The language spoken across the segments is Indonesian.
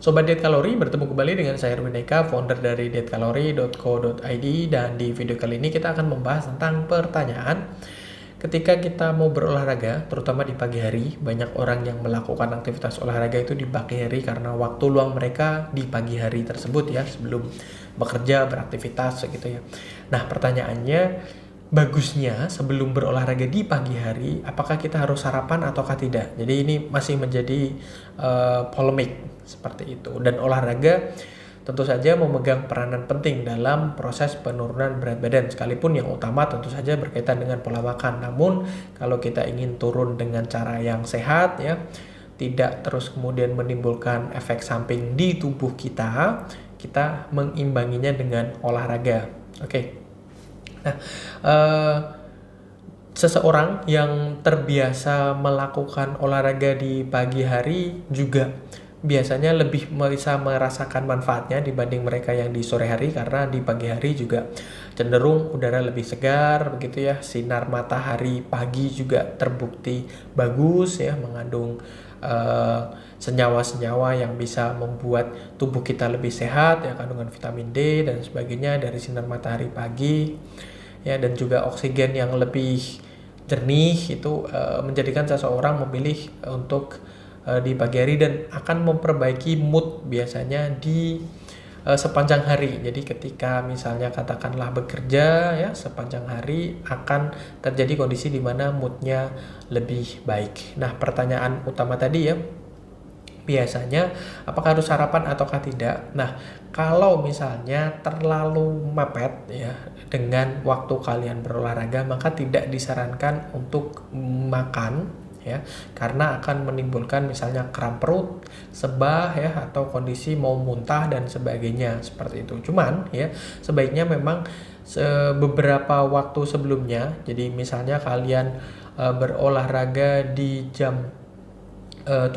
Sobat Diet Kalori, bertemu kembali dengan saya Erwin Eka, founder dari dietkalori.co.id, dan di video kali ini kita akan membahas tentang pertanyaan ketika kita mau berolahraga, terutama di pagi hari. Banyak orang yang melakukan aktivitas olahraga itu di pagi hari karena waktu luang mereka di pagi hari tersebut ya, sebelum bekerja, beraktivitas gitu ya. Nah, pertanyaannya, bagusnya sebelum berolahraga di pagi hari, apakah kita harus sarapan ataukah tidak? Jadi ini masih menjadi polemik seperti itu. Dan olahraga tentu saja memegang peranan penting dalam proses penurunan berat badan, sekalipun yang utama tentu saja berkaitan dengan pola makan. Namun kalau kita ingin turun dengan cara yang sehat ya, tidak terus kemudian menimbulkan efek samping di tubuh kita, kita mengimbanginya dengan olahraga. Oke. Nah, seseorang yang terbiasa melakukan olahraga di pagi hari juga biasanya lebih bisa merasakan manfaatnya dibanding mereka yang di sore hari, karena di pagi hari juga cenderung udara lebih segar begitu ya. Sinar matahari pagi juga terbukti bagus ya, mengandung senyawa-senyawa yang bisa membuat tubuh kita lebih sehat ya, kandungan vitamin D dan sebagainya dari sinar matahari pagi ya, dan juga oksigen yang lebih jernih itu menjadikan seseorang memilih untuk di pagi hari, dan akan memperbaiki mood biasanya di sepanjang hari. Jadi ketika misalnya katakanlah bekerja ya sepanjang hari, akan terjadi kondisi di mana moodnya lebih baik. Nah, pertanyaan utama tadi ya, biasanya apakah harus sarapan ataukah tidak? Nah, kalau misalnya terlalu mepet ya dengan waktu kalian berolahraga, maka tidak disarankan untuk makan ya, karena akan menimbulkan misalnya kram perut, sebah ya, atau kondisi mau muntah dan sebagainya seperti itu. Cuman ya, sebaiknya memang beberapa waktu sebelumnya. Jadi misalnya kalian berolahraga di jam 7,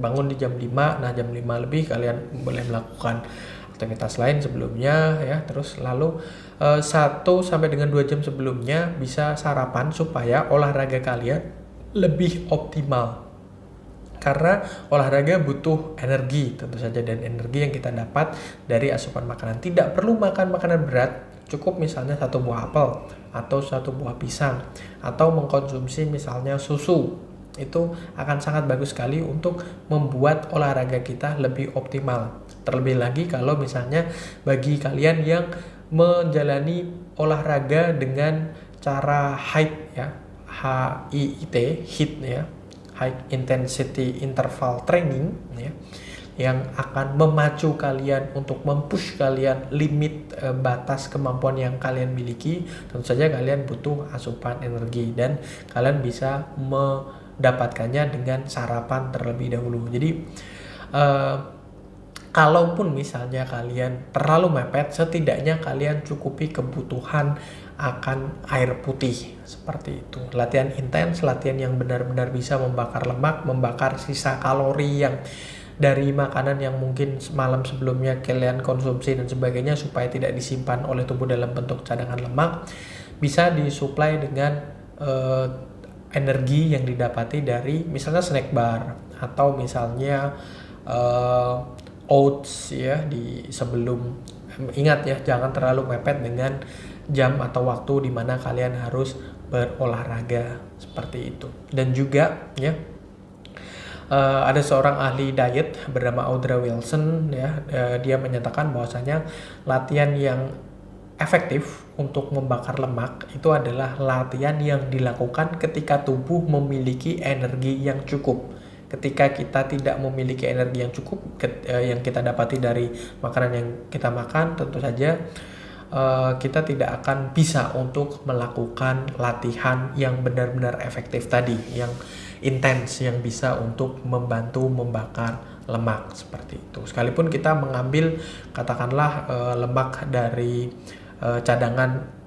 bangun di jam 5. Nah, jam 5 lebih kalian boleh melakukan aktivitas lain sebelumnya ya. Terus lalu 1 sampai dengan 2 jam sebelumnya bisa sarapan supaya olahraga kalian lebih optimal. Karena olahraga butuh energi tentu saja, dan energi yang kita dapat dari asupan makanan. Tidak perlu makan makanan berat, cukup misalnya 1 buah apel atau 1 buah pisang, atau mengkonsumsi misalnya susu. Itu akan sangat bagus sekali untuk membuat olahraga kita lebih optimal. Terlebih lagi kalau misalnya bagi kalian yang menjalani olahraga dengan cara HIIT ya, HIIT ya, High Intensity Interval Training ya, yang akan memacu kalian untuk mempush kalian limit batas kemampuan yang kalian miliki. Tentu saja kalian butuh asupan energi, dan kalian bisa mendapatkannya dengan sarapan terlebih dahulu. Jadi kalaupun misalnya kalian terlalu mepet, setidaknya kalian cukupi kebutuhan akan air putih seperti itu. Latihan intens, latihan yang benar-benar bisa membakar lemak, membakar sisa kalori yang dari makanan yang mungkin malam sebelumnya kalian konsumsi dan sebagainya, supaya tidak disimpan oleh tubuh dalam bentuk cadangan lemak. Bisa disuplai dengan energi yang didapati dari misalnya snack bar, atau misalnya oats ya di sebelum. Ingat ya, jangan terlalu mepet dengan jam atau waktu di mana kalian harus berolahraga seperti itu. Dan juga ya, ada seorang ahli diet bernama Audra Wilson ya, dia menyatakan bahwasanya latihan yang efektif untuk membakar lemak itu adalah latihan yang dilakukan ketika tubuh memiliki energi yang cukup. Ketika kita tidak memiliki energi yang cukup yang kita dapati dari makanan yang kita makan, tentu saja kita tidak akan bisa untuk melakukan latihan yang benar-benar efektif tadi, yang intens, yang bisa untuk membantu membakar lemak seperti itu. Sekalipun kita mengambil katakanlah lemak dari cadangan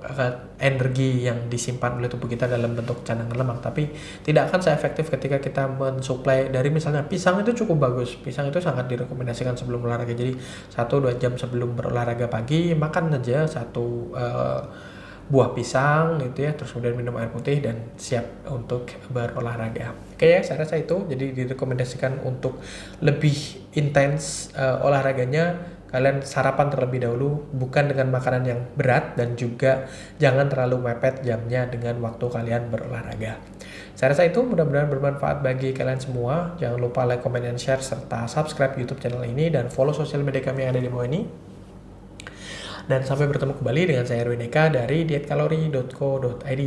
energi yang disimpan oleh tubuh kita dalam bentuk cadangan lemak, tapi tidak akan seefektif ketika kita mensuplai dari misalnya pisang. Itu cukup bagus, pisang itu sangat direkomendasikan sebelum olahraga. Jadi 1-2 jam sebelum berolahraga pagi, makan saja 1 buah pisang gitu ya, terus kemudian minum air putih dan siap untuk berolahraga. Oke ya, saya rasa itu jadi direkomendasikan untuk lebih intens olahraganya. Kalian sarapan terlebih dahulu, bukan dengan makanan yang berat, dan juga jangan terlalu mepet jamnya dengan waktu kalian berolahraga. Saya rasa itu mudah-mudahan bermanfaat bagi kalian semua. Jangan lupa like, comment, dan share, serta subscribe YouTube channel ini, dan follow sosial media kami yang ada di bawah ini. Dan sampai bertemu kembali dengan saya Erwin Eka dari dietkalori.co.id.